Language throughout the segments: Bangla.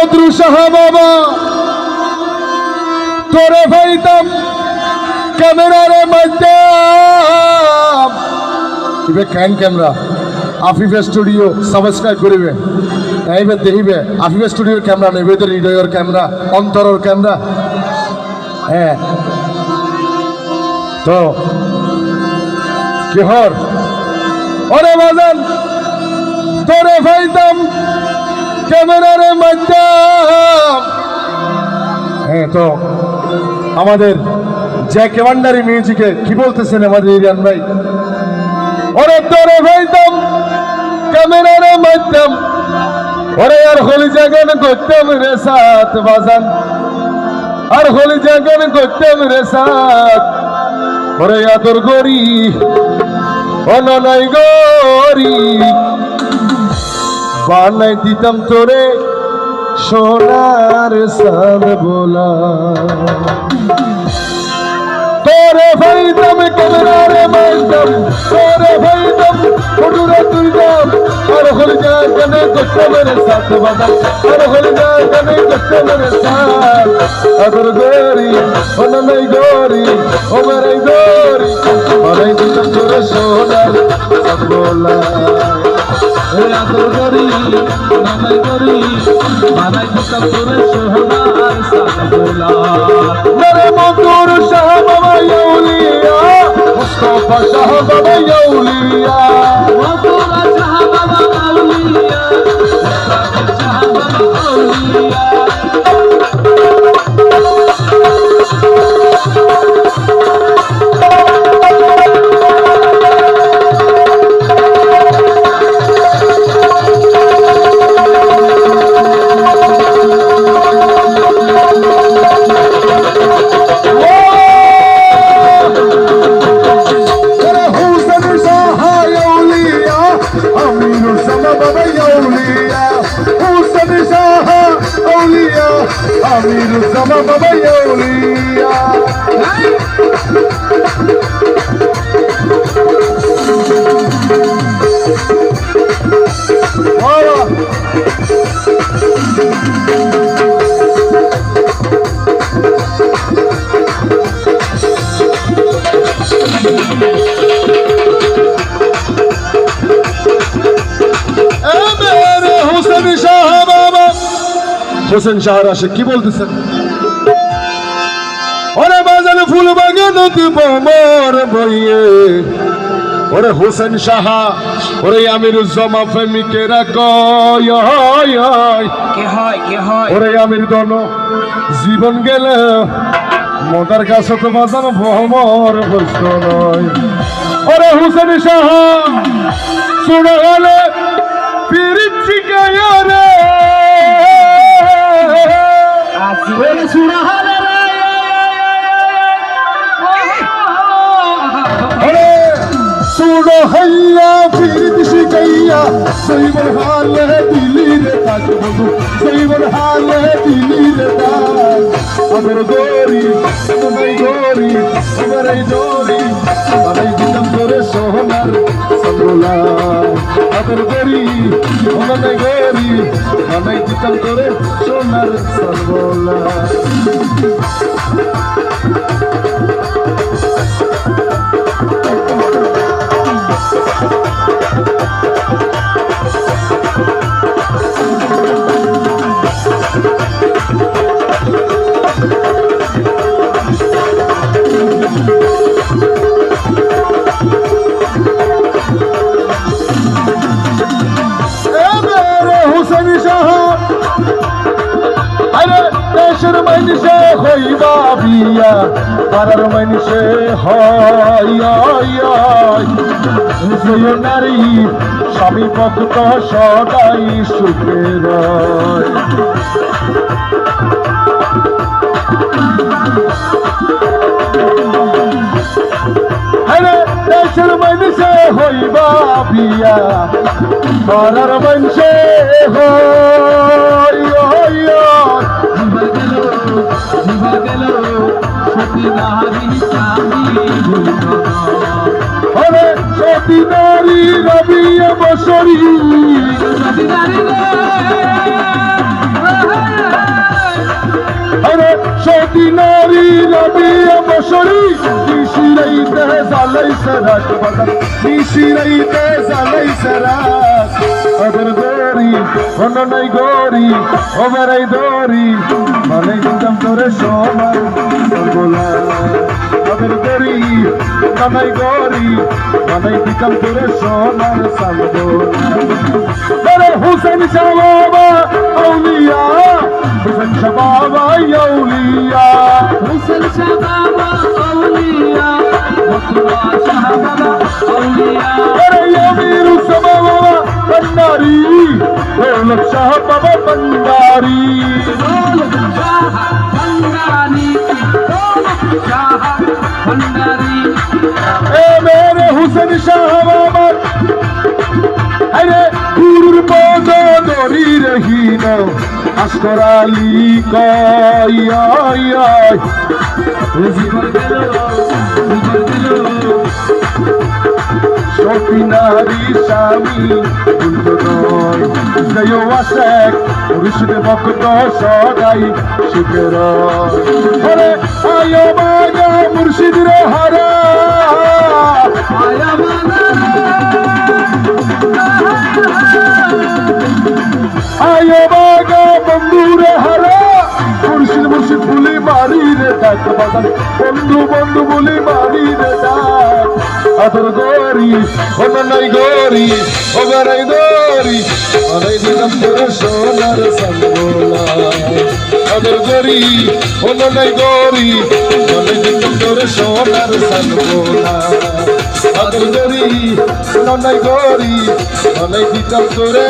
বদরু শাহ বাবা তোরে ভাইতাম ক্যামেরারে মধ্যে ইবে ক্যান ক্যামেরা আফিফ স্টুডিও সাবস্ক্রাইব করিবে এইবে দেখিবে আফিফ স্টুডিওর ক্যামেরা নেবে তো হৃদয়ের ক্যামেরা অন্তরের ক্যামেরা হ্যাঁ তো কি হর ওরে বাজান তোরে ভাইতাম ক্যামেরারে মধ্যে হ্যাঁ তো আমাদের জ্যাক ভান্ডারি মিউজিকে কি বলতেছেন আমাদের ইরিয়ান ভাই ওরে তোরে ভাইতাম ক্যামেরারে মধ্যে ওরে আর হোলি জাগান করতাম রে সাথ বাজান আর হোলি জাগান করতাম রে সাথ ওরে আদর গরি অননাই গরি বানাই দিতাম তোরে সোনার সাদ বলা তোরে ভাইতাম ক্যামেরারে মাইতাম তোরে ভাইতাম ফটুরে তুইতাম আর হল জাগানে করতাম রে সাথ বাজান আর হল জাগানে করতাম রে সাথ আদর গরি অননাই গরি ওমরাই গরি বানাই দিতাম তোরে সোনার সাদ বলা আদর গরি অননাই গরি বানাই দিতাম তোরে সোনার সাদ বলা মেরে মধুর শাহ বাবা ইউলিয়া মুস্তাফা শাহ বাবা ইউলিয়া মধুর শাহ বাবা ইউলিয়া মুস্তাফা শাহ বাবা ইউলিয়া আমির জামা বাবা ইউলিয়া হোসেন শাহর আসে কি বলতেছেন ওরে বাজারে ফুল বাগান মোর বইয়ে ওরে হোসেন শাহা ওরে আমিরুজ্জামা প্রেমিকেরা কয় কে হয় ওরে আমির দন জীবন গেলে মদার কাছে তো বাজার ভমর বসত নয় ওরে হোসেন শাহা শুনে গেলে পিরিত শিখায় রে सुनो हैया फिर शिकैया सही हाल है दिल्ली रे ताज बबू सही हाल है दिल्ली रे ताज अमर गोरी तुम्हारी गोरी तुम्हारी जोरी तुम्हारी जितम तोरे सोहनार संगोला अमर गोरी तुम्हारी गोरी तुम्हारी जितम तोरे सोहनार संगोला দেশের মানুষে হইবা বিয়া পাড়ার মানুষে হয় নারী স্বামী ভক্ত সদাই সুখে রয় দেশের মানুষে হইবা বিয়া পাড়ার মানুষে হয় সতী নারী রবি বসরি বিয়া বসরি নিশিরাইতে জ্বালাইছে রাত বাজার নিশিরাইতে জ্বালাইছে রাত আদর গরি অন্য নাই গরি ওবেরাই দরি মানে দিতাম তোরে সোনার গোলা আদর গরি নানাই গরি মানে দিতাম তোরে সোনার সালগোলা হুসেন শাহ বাবা আউলিয়া হুসেন শাহ বাবা আউলিয়া হুসেন শাহ বাবা আউলিয়া মতুয়া শাহ বাবা আউলিয়া अरे अमीर उस्मा बाबा भंडारी दौलत शाह बाबा भंडारी দৌলত শাহ ভান্ডারি দৌলত শাহ ভান্ডারি ए मेरे हुसैन शाह बाबा अरे गुरुर पद दरी रही न अस्कर अली कय জীবন দিল সকিনারি স্বামী উল্টনয় জয় ওয়াসেক মুর্শিদ ভক্ত সদাই শিখর হরে আয় বাগা মুর্শিদ রে হরা আয়া মানা আয় বাগা বন্ধু রে হরা মুর্শিদ মুর্শিদ বলি মারি রে ডাক বাজান বন্ধু বন্ধু বলি মারি রে ডাক আদর গরি অননাই গরি ওবেরাই দরি অনাই দিলাম তোর সোনার সালগোলা আদর গরি অননাই গরি অনাই দিলাম তোর সোনার সালগোলা আদর গরি অননাই গরি অনাই দিলাম তোরে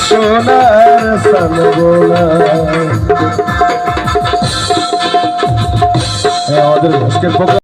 সোনার সালগোলা আমাদের আজকের